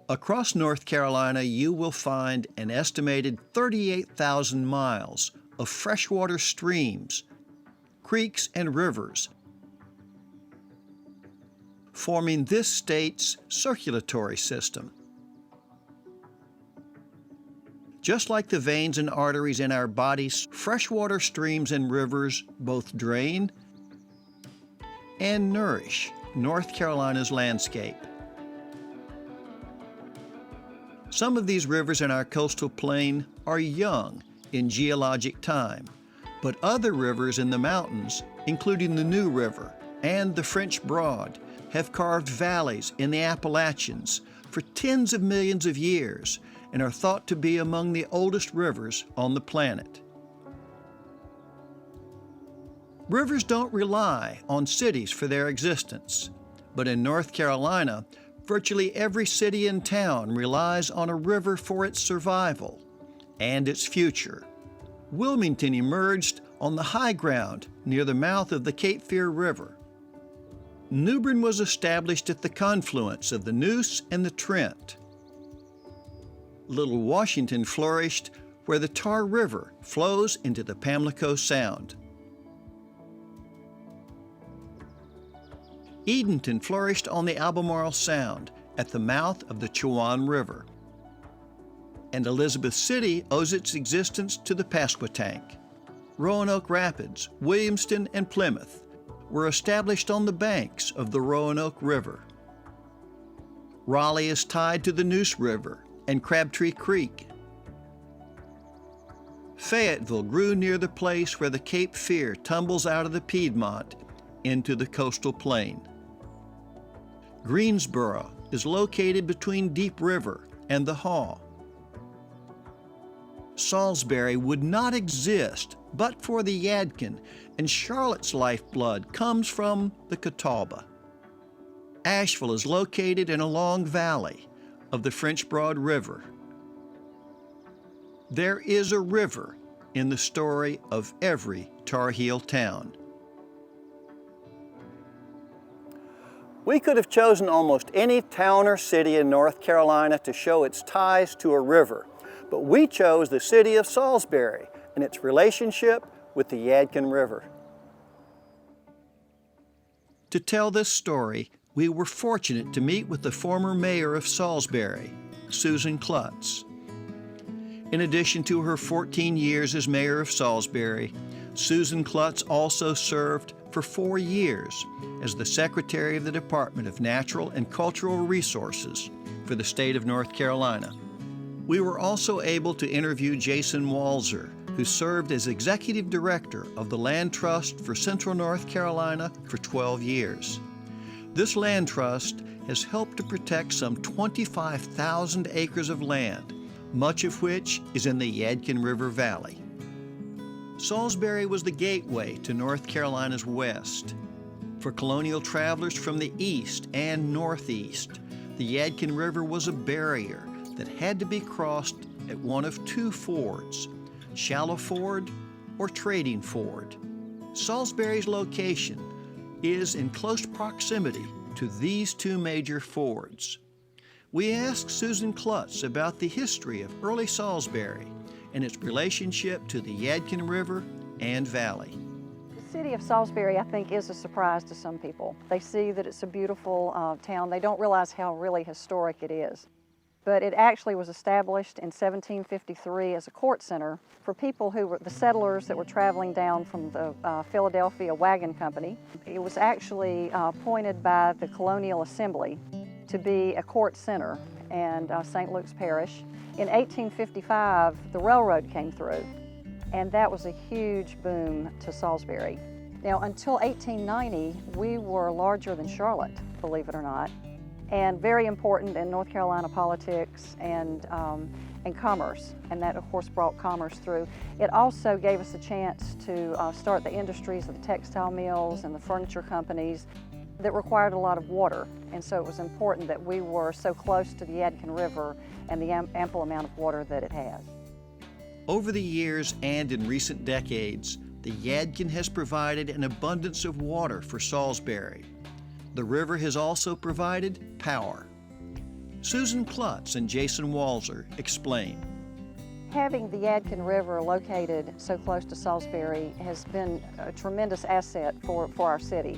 Across North Carolina, you will find an estimated 38,000 miles of freshwater streams, creeks, and rivers, forming this state's circulatory system. Just like the veins and arteries in our bodies, freshwater streams and rivers both drain and nourish North Carolina's landscape. Some of these rivers in our coastal plain are young in geologic time, but other rivers in the mountains, including the New River and the French Broad, have carved valleys in the Appalachians for tens of millions of years and are thought to be among the oldest rivers on the planet. Rivers don't rely on cities for their existence, but in North Carolina, virtually every city and town relies on a river for its survival and its future. Wilmington emerged on the high ground near the mouth of the Cape Fear River. New Bern was established at the confluence of the Neuse and the Trent. Little Washington flourished where the Tar River flows into the Pamlico Sound. Edenton flourished on the Albemarle Sound at the mouth of the Chowan River. And Elizabeth City owes its existence to the Pasquotank. Roanoke Rapids, Williamston, and Plymouth were established on the banks of the Roanoke River. Raleigh is tied to the Neuse River and Crabtree Creek. Fayetteville grew near the place where the Cape Fear tumbles out of the Piedmont into the coastal plain. Greensboro is located between Deep River and the Haw. Salisbury would not exist but for the Yadkin, and Charlotte's lifeblood comes from the Catawba. Asheville is located in a long valley of the French Broad River. There is a river in the story of every Tar Heel town. We could have chosen almost any town or city in North Carolina to show its ties to a river, but we chose the city of Salisbury and its relationship with the Yadkin River. To tell this story, we were fortunate to meet with the former mayor of Salisbury, Susan Klutz. In addition to her 14 years as mayor of Salisbury, Susan Klutz also served for 4 years as the Secretary of the Department of Natural and Cultural Resources for the state of North Carolina. We were also able to interview Jason Walzer, who served as Executive Director of the Land Trust for Central North Carolina for 12 years. This land trust has helped to protect some 25,000 acres of land, much of which is in the Yadkin River Valley. Salisbury was the gateway to North Carolina's west. For colonial travelers from the east and northeast, the Yadkin River was a barrier that had to be crossed at one of two fords, Shallow Ford or Trading Ford. Salisbury's location is in close proximity to these two major fords. We asked Susan Klutz about the history of early Salisbury and its relationship to the Yadkin River and Valley. The city of Salisbury, I think, is a surprise to some people. They see that it's a beautiful town. They don't realize how really historic it is. But it actually was established in 1753 as a court center for people who were the settlers that were traveling down from the Philadelphia Wagon Company. It was actually appointed by the Colonial Assembly to be a court center and St. Luke's Parish. In 1855, the railroad came through, and that was a huge boom to Salisbury. Now, until 1890, we were larger than Charlotte, believe it or not, and very important in North Carolina politics, and and commerce, and that of course brought commerce through. It also gave us a chance to start the industries of the textile mills and the furniture companies that required a lot of water, and so it was important that we were so close to the Yadkin River and the ample amount of water that it has. Over the years and in recent decades, the Yadkin has provided an abundance of water for Salisbury. The river has also provided power. Susan Klutz and Jason Walzer explain. Having the Yadkin River located so close to Salisbury has been a tremendous asset for our city.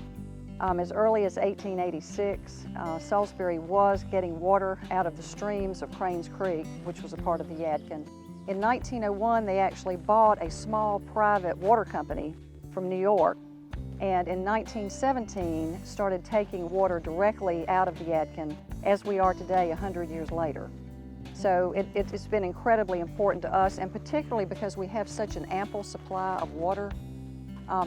As early as 1886, Salisbury was getting water out of the streams of Cranes Creek, which was a part of the Yadkin. In 1901, they actually bought a small private water company from New York, and in 1917 started taking water directly out of the Yadkin, as we are today 100 years later. So it's been incredibly important to us, and particularly because we have such an ample supply of water.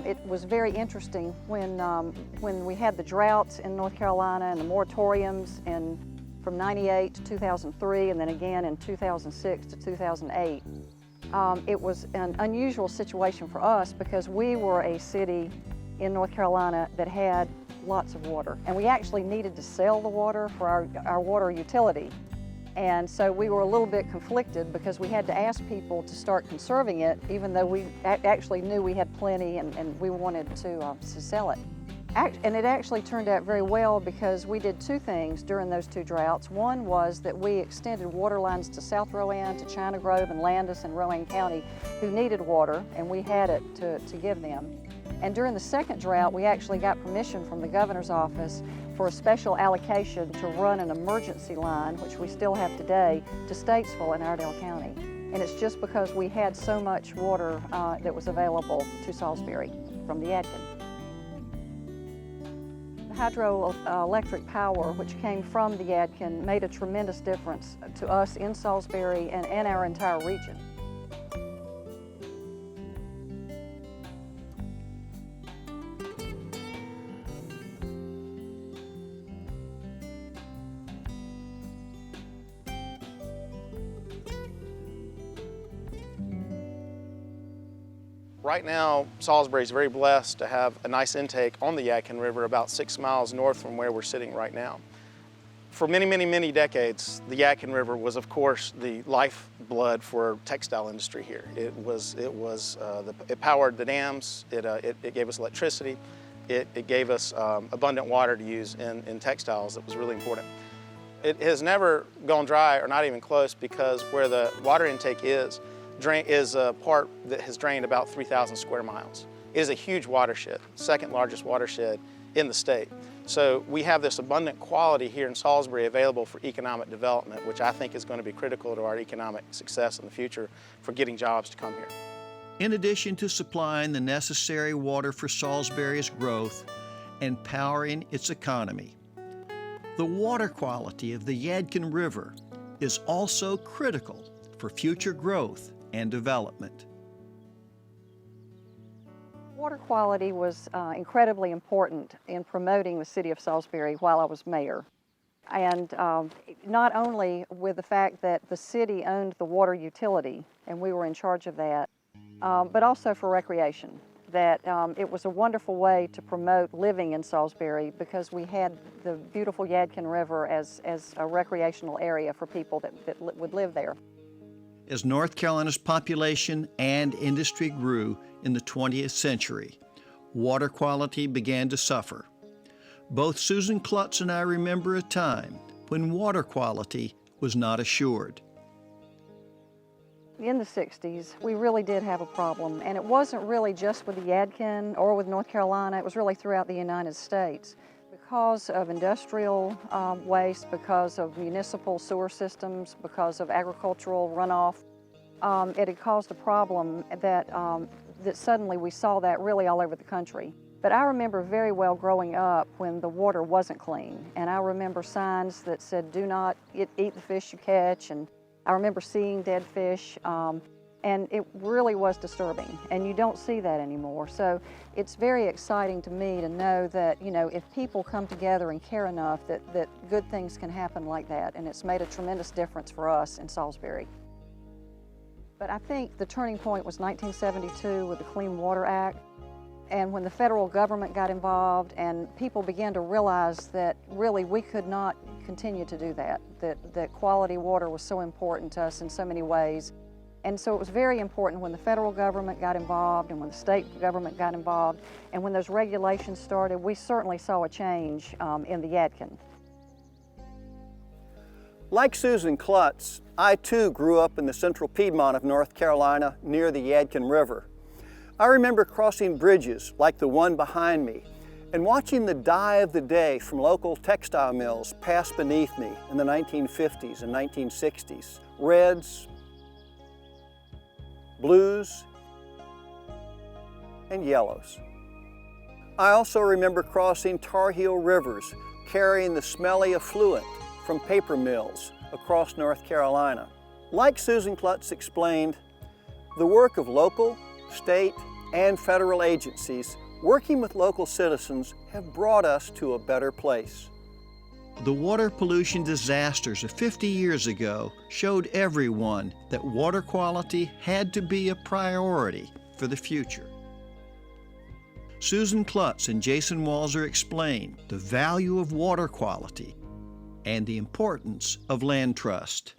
It was very interesting when we had the droughts in North Carolina and the moratoriums from 98 to 2003 and then again in 2006 to 2008. It was an unusual situation for us because we were a city in North Carolina that had lots of water, and we actually needed to sell the water for our water utility. And so we were a little bit conflicted because we had to ask people to start conserving it, even though we actually knew we had plenty and we wanted to sell it. And it actually turned out very well because we did two things during those two droughts. One was that we extended water lines to South Rowan, to China Grove and Landis and Rowan County who needed water, and we had it to give them. And during the second drought, we actually got permission from the governor's office for a special allocation to run an emergency line, which we still have today, to Statesville in Iredell County. And it's just because we had so much water that was available to Salisbury from the Yadkin. Hydroelectric power, which came from the Yadkin, made a tremendous difference to us in Salisbury and our entire region. Right now, Salisbury is very blessed to have a nice intake on the Yadkin River about 6 miles north from where we're sitting right now. For many, many, many decades, the Yadkin River was, of course, the lifeblood for textile industry here. It powered the dams, it gave us electricity, it gave us abundant water to use in textiles that was really important. It has never gone dry or not even close because where the water intake is a part that has drained about 3,000 square miles. It is a huge watershed, second largest watershed in the state. So we have this abundant quality here in Salisbury available for economic development, which I think is going to be critical to our economic success in the future for getting jobs to come here. In addition to supplying the necessary water for Salisbury's growth and powering its economy, the water quality of the Yadkin River is also critical for future growth and development. Water quality was incredibly important in promoting the city of Salisbury while I was mayor. And not only with the fact that the city owned the water utility and we were in charge of that, but also for recreation. That it was a wonderful way to promote living in Salisbury because we had the beautiful Yadkin River as a recreational area for people that would live there. As North Carolina's population and industry grew in the 20th century, water quality began to suffer. Both Susan Klutz and I remember a time when water quality was not assured. In the 60s, we really did have a problem, and it wasn't really just with the Yadkin or with North Carolina, it was really throughout the United States. Because of industrial waste, because of municipal sewer systems, because of agricultural runoff, it had caused a problem that suddenly we saw that really all over the country. But I remember very well growing up when the water wasn't clean, and I remember signs that said, "Do not eat the fish you catch," and I remember seeing dead fish. And it really was disturbing, and you don't see that anymore. So it's very exciting to me to know that, you know, if people come together and care enough, that good things can happen like that, and it's made a tremendous difference for us in Salisbury. But I think the turning point was 1972 with the Clean Water Act. And when the federal government got involved and people began to realize that really we could not continue to do that quality water was so important to us in so many ways. And so it was very important when the federal government got involved and when the state government got involved and when those regulations started, we certainly saw a change in the Yadkin. Like Susan Klutz, I too grew up in the central Piedmont of North Carolina near the Yadkin River. I remember crossing bridges like the one behind me and watching the dye of the day from local textile mills pass beneath me in the 1950s and 1960s. Reds, blues, and yellows. I also remember crossing Tar Heel rivers carrying the smelly effluent from paper mills across North Carolina. Like Susan Klutz explained, the work of local, state, and federal agencies working with local citizens have brought us to a better place. The water pollution disasters of 50 years ago showed everyone that water quality had to be a priority for the future. Susan Klutz and Jason Walser explain the value of water quality and the importance of land trust.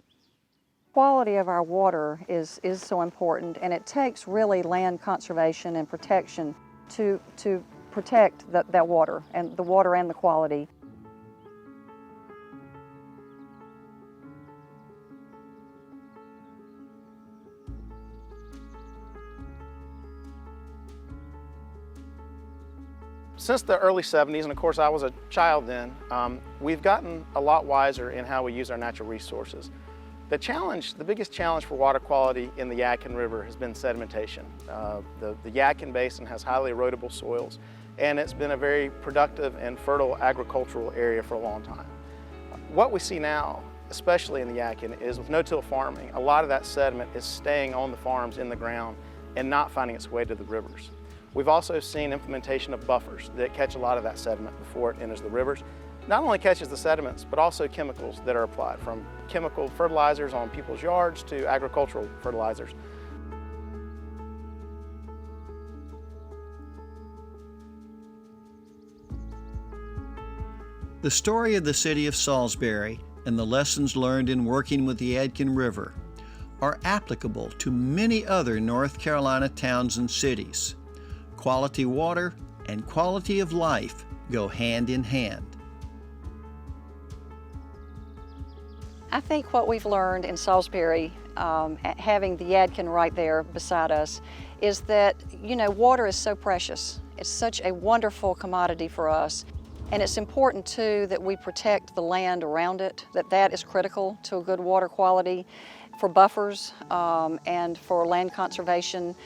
Quality of our water is so important, and it takes really land conservation and protection to protect that water and the quality. Since the early 70s, and of course I was a child then, we've gotten a lot wiser in how we use our natural resources. The biggest challenge for water quality in the Yadkin River has been sedimentation. The Yadkin Basin has highly erodible soils, and it's been a very productive and fertile agricultural area for a long time. What we see now, especially in the Yadkin, is with no-till farming, a lot of that sediment is staying on the farms in the ground and not finding its way to the rivers. We've also seen implementation of buffers that catch a lot of that sediment before it enters the rivers. Not only catches the sediments, but also chemicals that are applied, from chemical fertilizers on people's yards to agricultural fertilizers. The story of the city of Salisbury and the lessons learned in working with the Yadkin River are applicable to many other North Carolina towns and cities. Quality water and quality of life go hand in hand. I think what we've learned in Salisbury, having the Yadkin right there beside us, is that, water is so precious. It's such a wonderful commodity for us. And it's important too that we protect the land around it, that is critical to a good water quality, for buffers and for land conservation.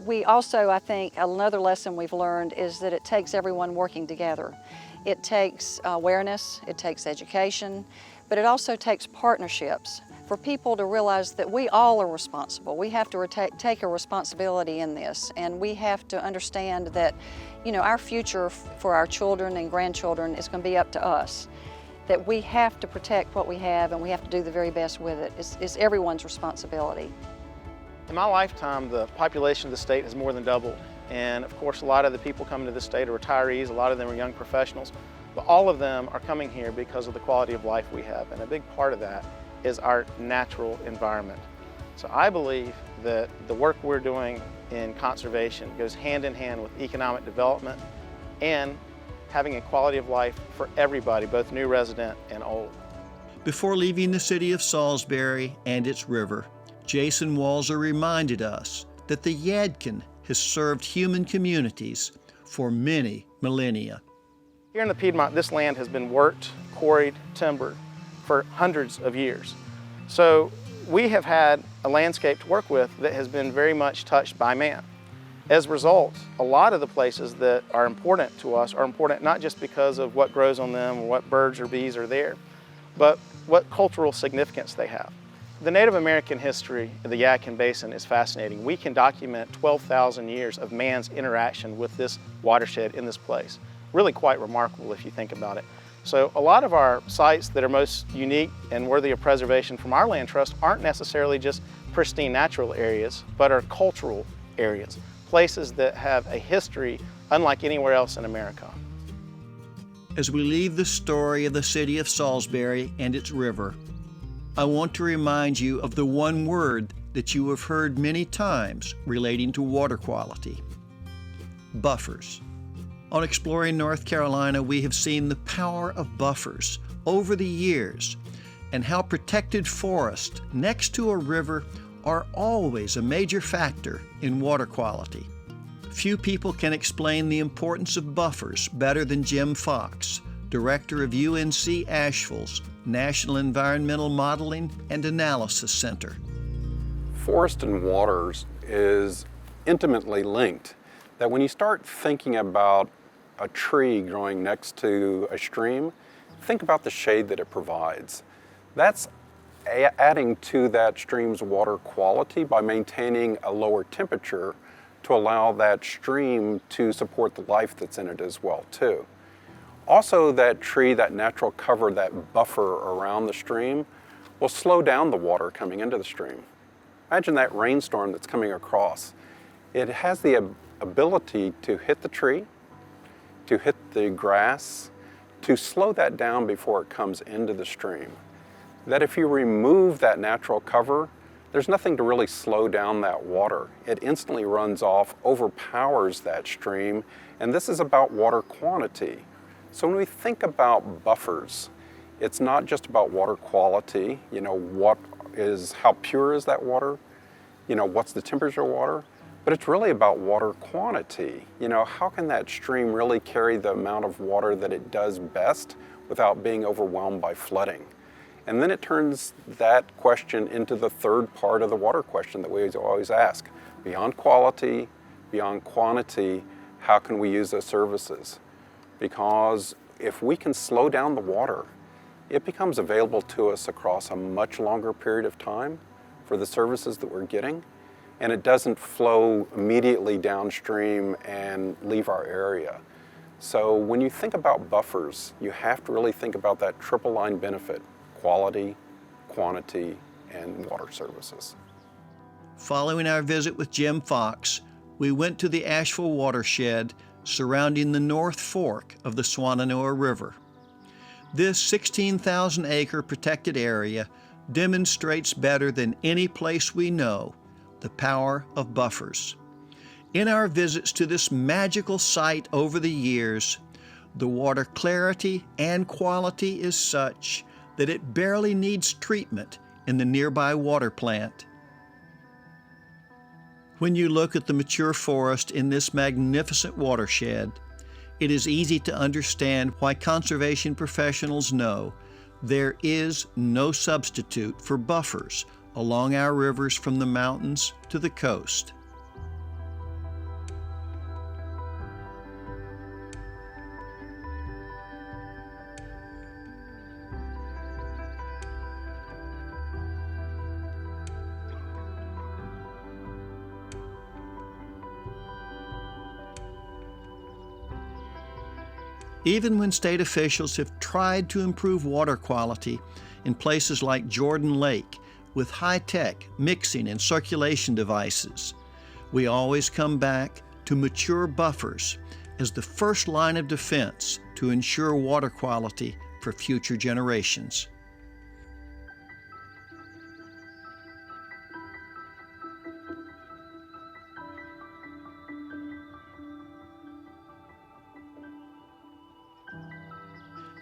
We also, I think, another lesson we've learned is that it takes everyone working together. It takes awareness, it takes education, but it also takes partnerships for people to realize that we all are responsible. We have to take a responsibility in this, and we have to understand that, our future for our children and grandchildren is going to be up to us. That we have to protect what we have, and we have to do the very best with it. It's everyone's responsibility. In my lifetime, the population of the state has more than doubled. And of course, a lot of the people coming to the state are retirees, a lot of them are young professionals, but all of them are coming here because of the quality of life we have. And a big part of that is our natural environment. So I believe that the work we're doing in conservation goes hand in hand with economic development and having a quality of life for everybody, both new resident and old. Before leaving the city of Salisbury and its river, Jason Walser reminded us that the Yadkin has served human communities for many millennia. Here in the Piedmont, this land has been worked, quarried, timbered for hundreds of years. So we have had a landscape to work with that has been very much touched by man. As a result, a lot of the places that are important to us are important not just because of what grows on them or what birds or bees are there, but what cultural significance they have. The Native American history of the Yadkin Basin is fascinating. We can document 12,000 years of man's interaction with this watershed in this place. Really quite remarkable if you think about it. So a lot of our sites that are most unique and worthy of preservation from our land trust aren't necessarily just pristine natural areas, but are cultural areas, places that have a history unlike anywhere else in America. As we leave the story of the city of Salisbury and its river, I want to remind you of the one word that you have heard many times relating to water quality: buffers. On Exploring North Carolina, we have seen the power of buffers over the years and how protected forests next to a river are always a major factor in water quality. Few people can explain the importance of buffers better than Jim Fox, director of UNC Asheville's National Environmental Modeling and Analysis Center. Forest and waters is intimately linked. That when you start thinking about a tree growing next to a stream, think about the shade that it provides. That's adding to that stream's water quality by maintaining a lower temperature to allow that stream to support the life that's in it as well too. Also, that tree, that natural cover, that buffer around the stream will slow down the water coming into the stream. Imagine that rainstorm that's coming across. It has the ability to hit the tree, to hit the grass, to slow that down before it comes into the stream. That if you remove that natural cover, there's nothing to really slow down that water. It instantly runs off, overpowers that stream, and this is about water quantity. So when we think about buffers, it's not just about water quality, how pure is that water? What's the temperature of water? But it's really about water quantity. How can that stream really carry the amount of water that it does best without being overwhelmed by flooding? And then it turns that question into the third part of the water question that we always ask. Beyond quality, beyond quantity, how can we use those services? Because if we can slow down the water, it becomes available to us across a much longer period of time for the services that we're getting, and it doesn't flow immediately downstream and leave our area. So when you think about buffers, you have to really think about that triple line benefit: quality, quantity, and water services. Following our visit with Jim Fox, we went to the Asheville watershed surrounding the North Fork of the Swannanoa River. This 16,000-acre protected area demonstrates better than any place we know the power of buffers. In our visits to this magical site over the years, the water clarity and quality is such that it barely needs treatment in the nearby water plant. When you look at the mature forest in this magnificent watershed, it is easy to understand why conservation professionals know there is no substitute for buffers along our rivers from the mountains to the coast. Even when state officials have tried to improve water quality in places like Jordan Lake with high-tech mixing and circulation devices, we always come back to mature buffers as the first line of defense to ensure water quality for future generations.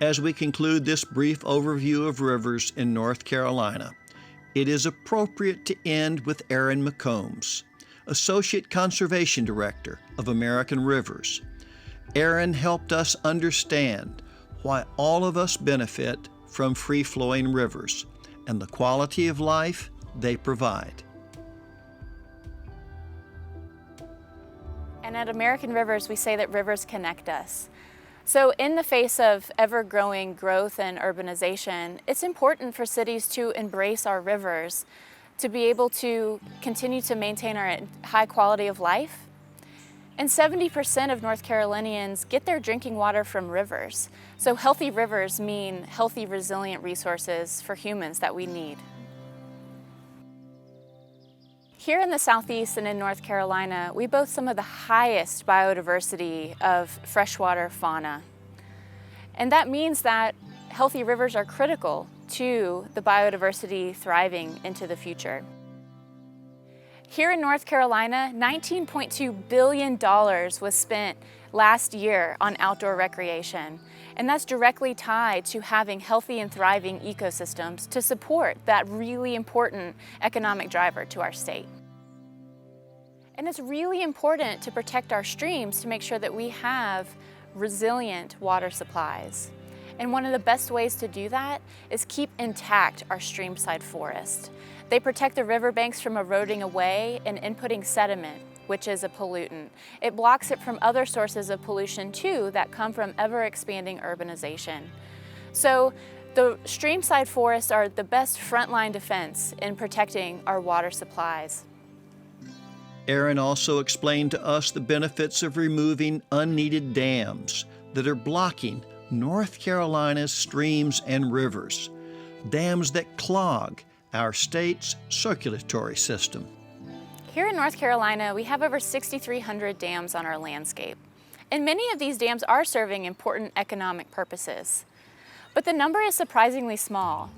As we conclude this brief overview of rivers in North Carolina, it is appropriate to end with Aaron McCombs, Associate Conservation Director of American Rivers. Aaron helped us understand why all of us benefit from free-flowing rivers and the quality of life they provide. And at American Rivers, we say that rivers connect us. So in the face of ever-growing growth and urbanization, it's important for cities to embrace our rivers, to be able to continue to maintain our high quality of life. And 70% of North Carolinians get their drinking water from rivers. So healthy rivers mean healthy, resilient resources for humans that we need. Here in the Southeast and in North Carolina, we boast some of the highest biodiversity of freshwater fauna. And that means that healthy rivers are critical to the biodiversity thriving into the future. Here in North Carolina, $19.2 billion was spent last year on outdoor recreation, and that's directly tied to having healthy and thriving ecosystems to support that really important economic driver to our state. And it's really important to protect our streams to make sure that we have resilient water supplies. And one of the best ways to do that is keep intact our streamside forest. They protect the riverbanks from eroding away and inputting sediment, which is a pollutant. It blocks it from other sources of pollution too that come from ever-expanding urbanization. So the streamside forests are the best frontline defense in protecting our water supplies. Aaron also explained to us the benefits of removing unneeded dams that are blocking North Carolina's streams and rivers, dams that clog our state's circulatory system. Here in North Carolina, we have over 6,300 dams on our landscape, and many of these dams are serving important economic purposes. But the number is surprisingly small.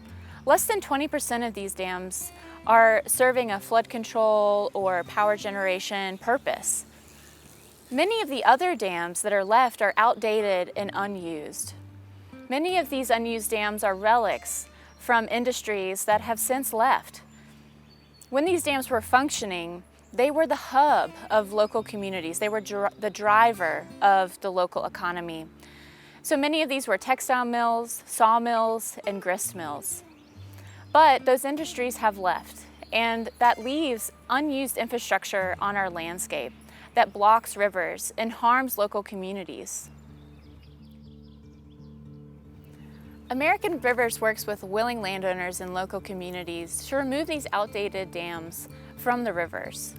Less than 20% of these dams are serving a flood control or power generation purpose. Many of the other dams that are left are outdated and unused. Many of these unused dams are relics from industries that have since left. When these dams were functioning, they were the hub of local communities. They were the driver of the local economy. So many of these were textile mills, sawmills, and grist mills. But those industries have left, and that leaves unused infrastructure on our landscape that blocks rivers and harms local communities. American Rivers works with willing landowners and local communities to remove these outdated dams from the rivers.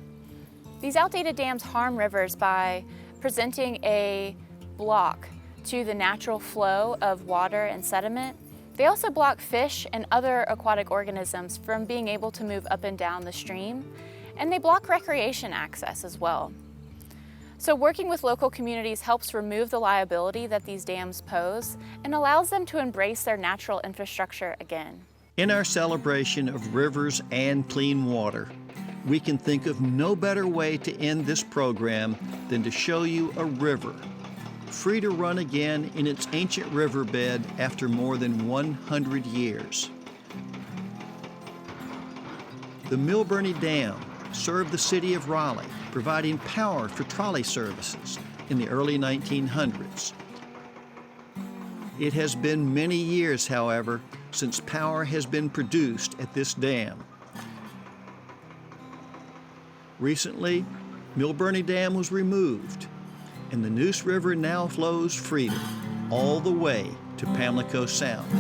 These outdated dams harm rivers by presenting a block to the natural flow of water and sediment. They also block fish and other aquatic organisms from being able to move up and down the stream, and they block recreation access as well. So working with local communities helps remove the liability that these dams pose and allows them to embrace their natural infrastructure again. In our celebration of rivers and clean water, we can think of no better way to end this program than to show you a river, free to run again in its ancient riverbed after more than 100 years. The Millburnie Dam served the city of Raleigh, providing power for trolley services in the early 1900s. It has been many years, however, since power has been produced at this dam. Recently, Millburnie Dam was removed, and the Neuse River now flows freely all the way to Pamlico Sound.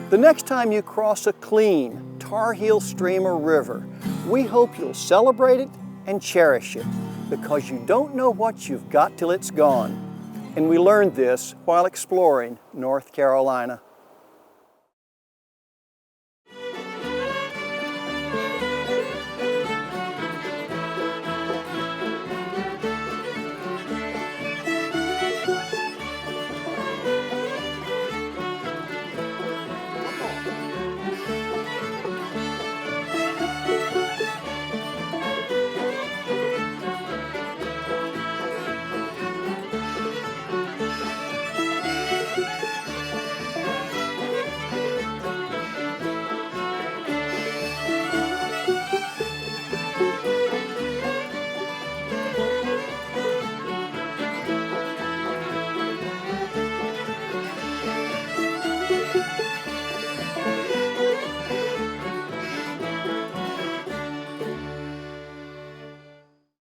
The next time you cross a clean, Tar Heel stream or river, we hope you'll celebrate it and cherish it, because you don't know what you've got till it's gone. And we learned this while exploring North Carolina.